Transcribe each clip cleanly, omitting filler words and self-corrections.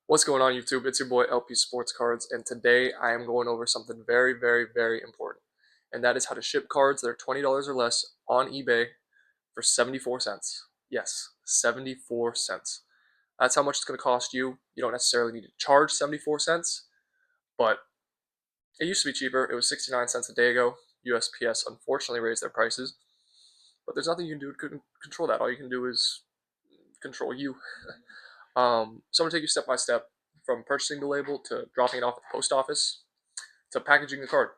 What's going on YouTube? It's your boy LP Sports Cards, and today I am going over something very, very, very important. And that is how to ship cards that are $20 or less on eBay for 74 cents. Yes, 74 cents. That's how much it's going to cost you. You don't necessarily need to charge 74 cents, but it used to be cheaper. It was 69 cents a day ago. USPS unfortunately raised their prices, but there's nothing you can do to control that. All you can do is control you. So I'm going to take you step by step from purchasing the label to dropping it off at the post office to packaging the card.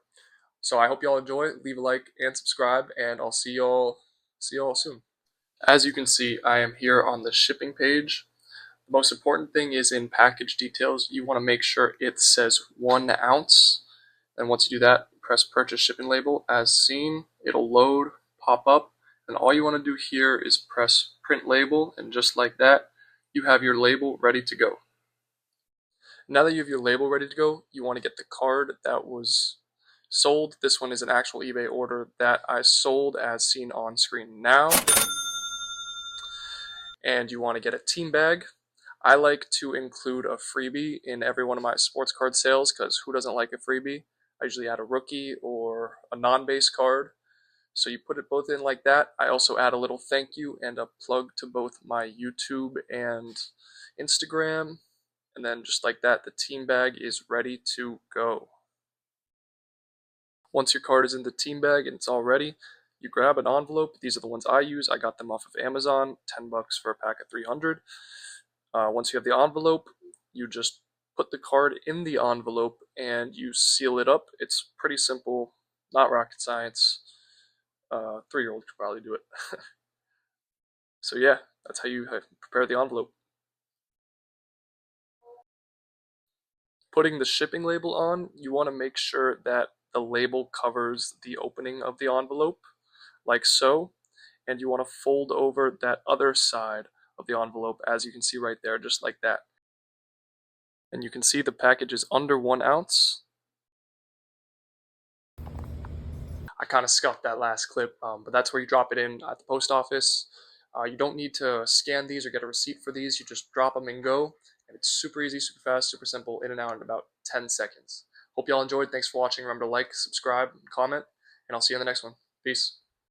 So I hope y'all enjoy. Leave a like and subscribe, and I'll see y'all soon. As you can see, I am here on the shipping page. The most important thing is in package details. You want to make sure it says 1 ounce. And once you do that, press purchase shipping label as seen. It'll load, pop up, and all you want to do here is press print label, and just like that, you have your label ready to go. Now that you have your label ready to go, you want to get the card that was sold. This one is an actual eBay order that I sold as seen on screen now. And you want to get a team bag. I like to include a freebie in every one of my sports card sales because who doesn't like a freebie? I usually add a rookie or a non-base card. So you put it both in like that. I also add a little thank you and a plug to both my YouTube and Instagram. And then just like that, the team bag is ready to go. Once your card is in the team bag and it's all ready, you grab an envelope. These are the ones I use. I got them off of Amazon, 10 bucks for a pack of 300. Once you have the envelope, you just put the card in the envelope and you seal it up. It's pretty simple, not rocket science. 3-year-old could probably do it. So yeah, that's how you prepare the envelope. Putting the shipping label on, you want to make sure that the label covers the opening of the envelope, like so, and you want to fold over that other side of the envelope, as you can see right there, just like that. And you can see the package is under 1 ounce. I kind of scuffed that last clip, but that's where you drop it in at the post office. You don't need to scan these or get a receipt for these. You just drop them and go. And it's super easy, super fast, super simple, in and out in about 10 seconds. Hope y'all enjoyed. Thanks for watching. Remember to like, subscribe, and comment, and I'll see you in the next one. Peace.